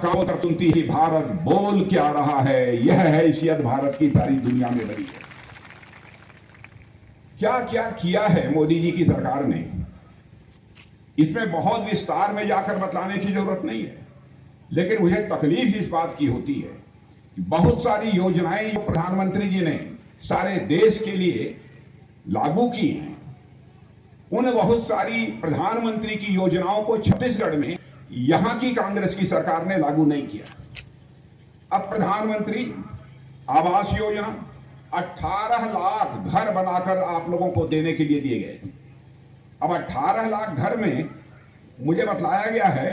सुनती ही भारत बोल क्या रहा है, यह हैसियत भारत की सारी दुनिया में बनी है। क्या क्या किया है मोदी जी की सरकार ने, इसमें बहुत विस्तार में जाकर बतलाने की जरूरत नहीं है, लेकिन मुझे तकलीफ इस बात की होती है कि बहुत सारी योजनाएं जो प्रधानमंत्री जी ने सारे देश के लिए लागू की हैं, उन बहुत सारी प्रधानमंत्री की योजनाओं को छत्तीसगढ़ में यहां की कांग्रेस की सरकार ने लागू नहीं किया। अब प्रधानमंत्री आवास योजना 18 लाख घर बनाकर आप लोगों को देने के लिए दिए गए। अब 18 लाख घर में मुझे बतलाया गया है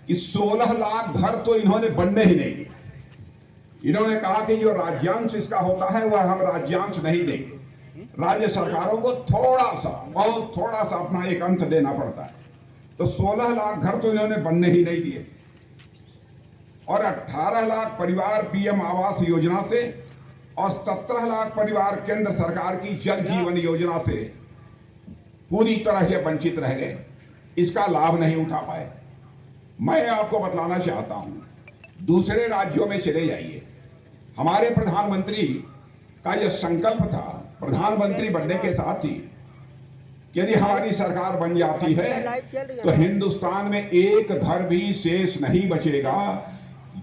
कि 16 लाख घर तो इन्होंने बनने ही नहीं दिए। इन्होंने कहा कि जो राज्यांश इसका होता है वह हम राज्यांश नहीं देंगे, राज्य सरकारों को थोड़ा सा, बहुत थोड़ा सा अपना एक अंश देना पड़ता है। तो 16 लाख घर तो इन्होंने बनने ही नहीं दिए और 18 लाख परिवार पीएम आवास योजना से और 17 लाख परिवार केंद्र सरकार की जल जीवन योजना से पूरी तरह से वंचित रह गए, इसका लाभ नहीं उठा पाए। मैं आपको बतलाना चाहता हूं, दूसरे राज्यों में चले जाइए। हमारे प्रधानमंत्री का यह संकल्प था प्रधानमंत्री बनने के साथ ही, यदि हमारी सरकार बन जाती है तो हिंदुस्तान में एक घर भी शेष नहीं बचेगा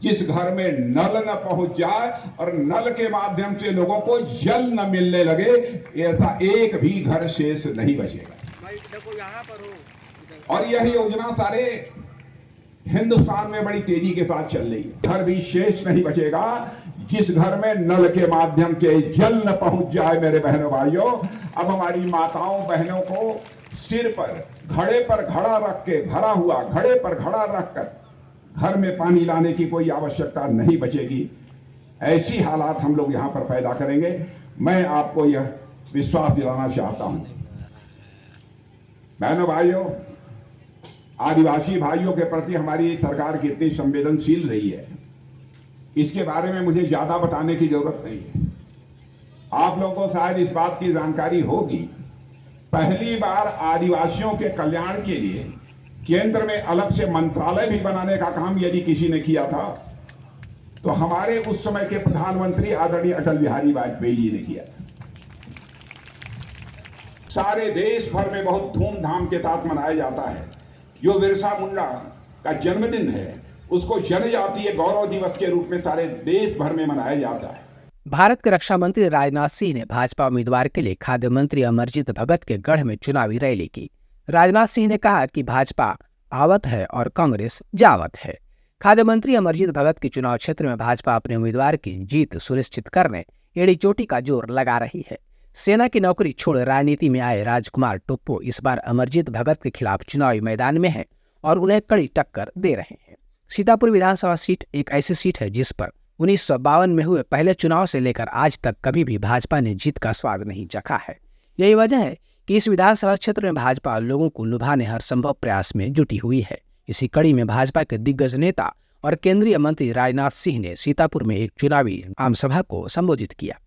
जिस घर में नल न पहुंच जाए और नल के माध्यम से लोगों को जल न मिलने लगे, ऐसा एक भी घर शेष नहीं बचेगा। और यह योजना सारे हिंदुस्तान में बड़ी तेजी के साथ चल रही है। घर भी शेष नहीं बचेगा जिस घर में नल के माध्यम से जल न पहुंच जाए। मेरे बहनों भाइयों, अब हमारी माताओं बहनों को सिर पर घड़े पर घड़ा रख के, भरा हुआ घड़े पर घड़ा रखकर घर में पानी लाने की कोई आवश्यकता नहीं बचेगी। ऐसी हालात हम लोग यहां पर पैदा करेंगे। मैं आपको यह विश्वास दिलाना चाहता हूं। बहनों भाइयों, आदिवासी भाइयों के प्रति हमारी सरकार कितनी संवेदनशील रही है, इसके बारे में मुझे ज्यादा बताने की जरूरत नहीं है। आप लोगों को शायद इस बात की जानकारी होगी, पहली बार आदिवासियों के कल्याण के लिए केंद्र में अलग से मंत्रालय भी बनाने का काम यदि किसी ने किया था तो हमारे उस समय के प्रधानमंत्री आदरणीय अटल बिहारी वाजपेयी जी ने किया था। सारे देश भर में बहुत धूमधाम के साथ मनाया जाता है। जो बिरसा मुंडा का जन्मदिन है उसको जनजातीय गौरव दिवस के रूप में सारे देश भर में मनाया जाता है। भारत के रक्षा मंत्री राजनाथ सिंह ने भाजपा उम्मीदवार के लिए खाद्य मंत्री अमरजीत भगत के गढ़ में चुनावी रैली की। राजनाथ सिंह ने कहा कि भाजपा आवत है और कांग्रेस जावत है। खाद्य मंत्री अमरजीत भगत के चुनाव क्षेत्र में भाजपा अपने उम्मीदवार की जीत सुनिश्चित करने एड़ी चोटी का जोर लगा रही है। सेना की नौकरी छोड़ राजनीति में आए राजकुमार टोप्पो इस बार अमरजीत भगत के खिलाफ चुनावी मैदान में हैं और उन्हें कड़ी टक्कर दे रहे हैं। सीतापुर विधानसभा सीट एक ऐसी सीट है जिस पर 1952 में हुए पहले चुनाव से लेकर आज तक कभी भी भाजपा ने जीत का स्वाद नहीं चखा है। यही वजह है कि इस विधानसभा क्षेत्र में भाजपा लोगों को लुभाने हर संभव प्रयास में जुटी हुई है। इसी कड़ी में भाजपा के दिग्गज नेता और केंद्रीय मंत्री राजनाथ सिंह ने सीतापुर में एक चुनावी आमसभा को संबोधित किया।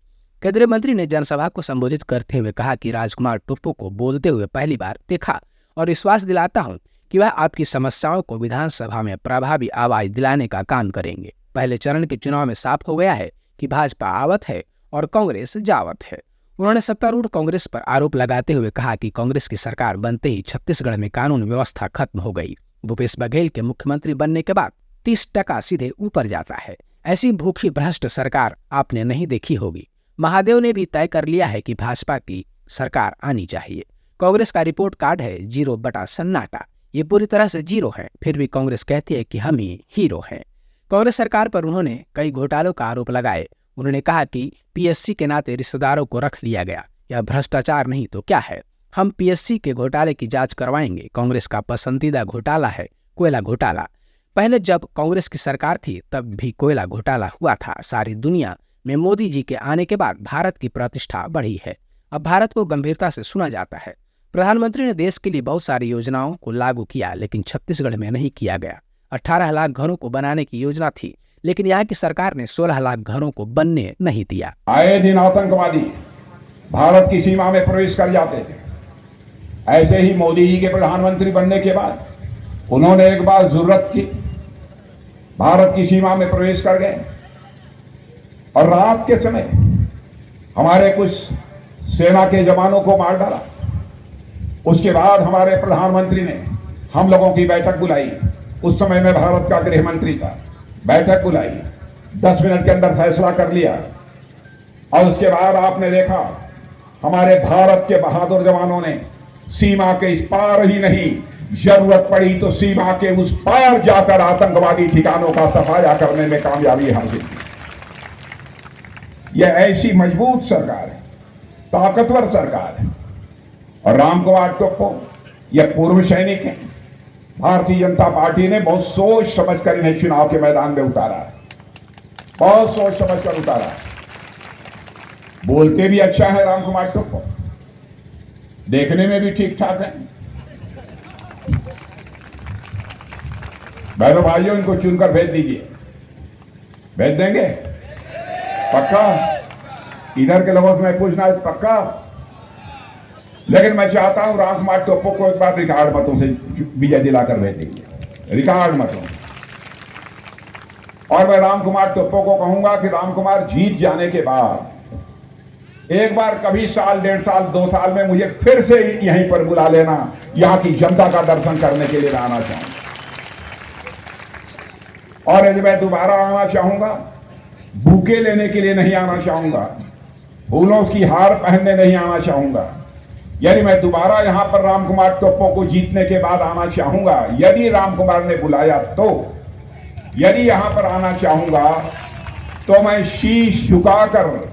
केंद्रीय मंत्री ने जनसभा को संबोधित करते हुए कहा कि राजकुमार टोप्पो को बोलते हुए पहली बार देखा और विश्वास दिलाता हूं कि वह आपकी समस्याओं को विधानसभा में प्रभावी आवाज दिलाने का काम करेंगे। पहले चरण के चुनाव में साफ हो गया है कि भाजपा आवत है और कांग्रेस जावत है। उन्होंने सत्तारूढ़ कांग्रेस पर आरोप लगाते हुए कहा कि कांग्रेस की सरकार बनते ही छत्तीसगढ़ में कानून व्यवस्था खत्म हो गई। भूपेश बघेल के मुख्यमंत्री बनने के बाद 30% सीधे ऊपर जाता है। ऐसी भूखी भ्रष्ट सरकार आपने नहीं देखी होगी। महादेव ने भी तय कर लिया है कि भाजपा की सरकार आनी चाहिए। कांग्रेस का रिपोर्ट कार्ड है 0 बटा सन्नाटा। ये पूरी तरह से 0 है, फिर भी कांग्रेस कहती है कि हम ही हीरो हैं। कांग्रेस सरकार पर उन्होंने कई घोटालों का आरोप लगाए। उन्होंने कहा कि पीएससी के नाते रिश्तेदारों को रख लिया गया। यह भ्रष्टाचार नहीं तो क्या है? हम पीएससी के घोटाले की जांच करवाएंगे। कांग्रेस का पसंदीदा घोटाला है कोयला घोटाला। पहले जब कांग्रेस की सरकार थी तब भी कोयला घोटाला हुआ था। सारी दुनिया में मोदी जी के आने के बाद भारत की प्रतिष्ठा बढ़ी है। अब भारत को गंभीरता से सुना जाता है। प्रधानमंत्री ने देश के लिए बहुत सारी योजनाओं को लागू किया, लेकिन छत्तीसगढ़ में नहीं किया गया। 18 लाख घरों को बनाने की योजना थी, लेकिन यहाँ की सरकार ने 16 लाख घरों को बनने नहीं दिया। आए दिन आतंकवादी भारत की सीमा में प्रवेश कर जाते थे। ऐसे ही मोदी जी के प्रधानमंत्री बनने के बाद उन्होंने एक बार जरूरत की भारत की सीमा में प्रवेश कर गए और रात के समय हमारे कुछ सेना के जवानों को मार डाला। उसके बाद हमारे प्रधानमंत्री ने हम लोगों की बैठक बुलाई। उस समय मैं भारत का गृह मंत्री था। बैठक बुलाई, 10 मिनट के अंदर फैसला कर लिया और उसके बाद आपने देखा हमारे भारत के बहादुर जवानों ने सीमा के इस पार ही नहीं, जरूरत पड़ी तो सीमा के उस पार जाकर आतंकवादी ठिकानों का सफाया करने में कामयाबी हासिल की। यह ऐसी मजबूत सरकार है, ताकतवर सरकार है। और रामकुमार टोप्पो यह पूर्व सैनिक हैं। भारतीय जनता पार्टी ने बहुत सोच समझकर इन्हें चुनाव के मैदान में उतारा है, बहुत सोच समझकर उतारा है। बोलते भी अच्छा है रामकुमार टोप्पो, देखने में भी ठीक ठाक है। बहनों भाइयों, इनको चुनकर भेज दीजिए। भेज देंगे पक्का? इधर के लोगों से मैं पूछना है पक्का? लेकिन मैं चाहता हूं रामकुमार टोप्पो को एक बार रिकॉर्ड मतों से विजय दिलाकर भेज दीजिए, रिकॉर्ड मतों। और मैं रामकुमार टोप्पो को कहूंगा कि रामकुमार जीत जाने के बाद एक बार कभी साल, 1.5 साल, 2 साल में मुझे फिर से यहीं पर बुला लेना। यहां की जनता का दर्शन करने के लिए मैं आना चाहूंगा। और यदि मैं दोबारा आना चाहूंगा, बुके लेने के लिए नहीं आना चाहूंगा, फूलों की हार पहनने नहीं आना चाहूंगा। यदि मैं दोबारा यहां पर रामकुमार टोप्पो को जीतने के बाद आना चाहूंगा, यदि रामकुमार ने बुलाया तो, यदि यहां पर आना चाहूंगा तो मैं शीश झुकाकर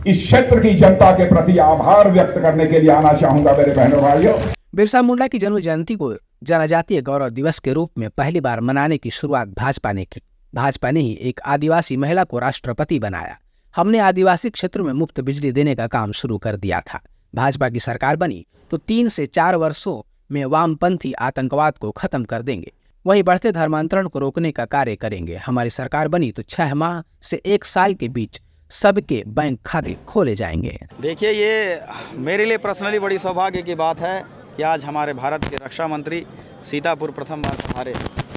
इस क्षेत्र की जनता के प्रति आभार व्यक्त करने के लिए आना चाहूंगा। मेरे बहनों भाइयों, बिरसा मुंडा की जन्म जयंती को जनजातीय गौरव दिवस के रूप में पहली बार मनाने की शुरुआत भाजपा ने की। भाजपा ने ही एक आदिवासी महिला को राष्ट्रपति बनाया। हमने आदिवासी क्षेत्र में मुफ्त बिजली देने का काम शुरू कर दिया था। भाजपा की सरकार बनी तो 3 से 4 वर्षों में वामपंथी आतंकवाद को खत्म कर देंगे, वहीं बढ़ते धर्मांतरण को रोकने का कार्य करेंगे। हमारी सरकार बनी तो 6 माह से 1 साल के बीच सबके बैंक खाते खोले जाएंगे। देखिए, ये मेरे लिए पर्सनली बड़ी सौभाग्य की बात है कि आज हमारे भारत के रक्षा मंत्री सीतापुर प्रथम बार पधारे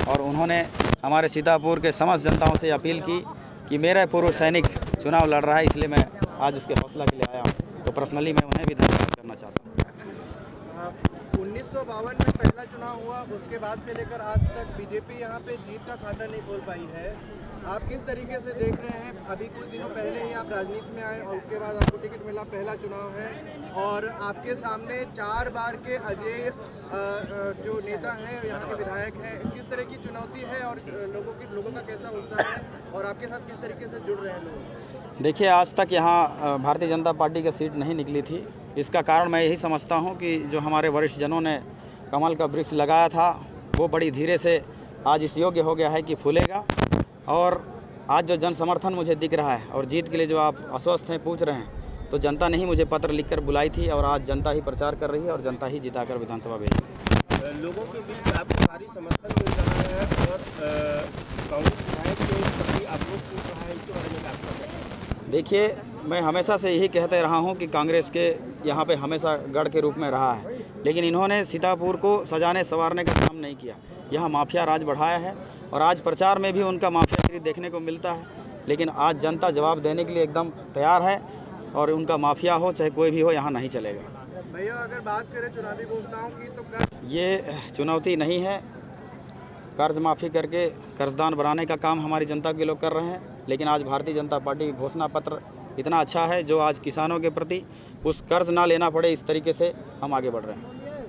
और उन्होंने हमारे सीतापुर के समस्त जनताओं से अपील की कि मेरा पूर्व सैनिक चुनाव लड़ रहा है, इसलिए मैं आज उसके हौसला के लिए आया हूँ। तो पर्सनली मैं उन्हें भी धन्यवाद करना चाहता हूँ। 1952 में पहला चुनाव हुआ, उसके बाद से लेकर आज तक बीजेपी यहाँ पे जीत का खाता नहीं खोल पाई है। आप किस तरीके से देख रहे हैं? अभी कुछ दिनों पहले ही आप राजनीति में आए और उसके बाद आपको टिकट मिला, पहला चुनाव है और आपके सामने 4 बार के अजय जो नेता हैं, यहाँ के विधायक हैं, किस तरह की चुनौती है और लोगों का कैसा उत्साह है और आपके साथ किस तरीके से जुड़ रहे हैं लोग? देखिए, आज तक यहाँ भारतीय जनता पार्टी की सीट नहीं निकली थी। इसका कारण मैं यही समझता हूँ कि जो हमारे वरिष्ठ जनों ने कमल का वृक्ष लगाया था, वो बड़ी धीरे से आज इस योग्य हो गया है कि फूलेगा। और आज जो जन समर्थन मुझे दिख रहा है और जीत के लिए जो आप आश्वस्त हैं, पूछ रहे हैं, तो जनता ने ही मुझे पत्र लिखकर बुलाई थी और आज जनता ही प्रचार कर रही है और जनता ही जिताकर विधानसभा भेजी। लोगों के बीच आपको भारी समर्थन मिल रहा है और कांग्रेस विधायक जो इस प्रति आक्रोश पूछ रहा है, इसके बारे में क्या कहना है? देखिए, मैं हमेशा से यही कहते रहा हूं कि कांग्रेस के यहाँ पे हमेशा गढ़ के रूप में रहा है, लेकिन इन्होंने सीतापुर को सजाने संवारने का काम नहीं किया। यहाँ माफिया राज बढ़ाया है और आज प्रचार में भी उनका माफियागिरी देखने को मिलता है। लेकिन आज जनता जवाब देने के लिए एकदम तैयार है और उनका माफिया हो चाहे कोई भी हो, यहाँ नहीं चलेगा। भैया, अगर बात करें चुनावी घोषणाओं की तो ये चुनौती नहीं है। कर्ज माफ़ी करके कर्जदान बनाने का काम हमारी जनता के लोग कर रहे हैं, लेकिन आज भारतीय जनता पार्टी की घोषणा पत्र इतना अच्छा है जो आज किसानों के प्रति उस कर्ज ना लेना पड़े, इस तरीके से हम आगे बढ़ रहे हैं।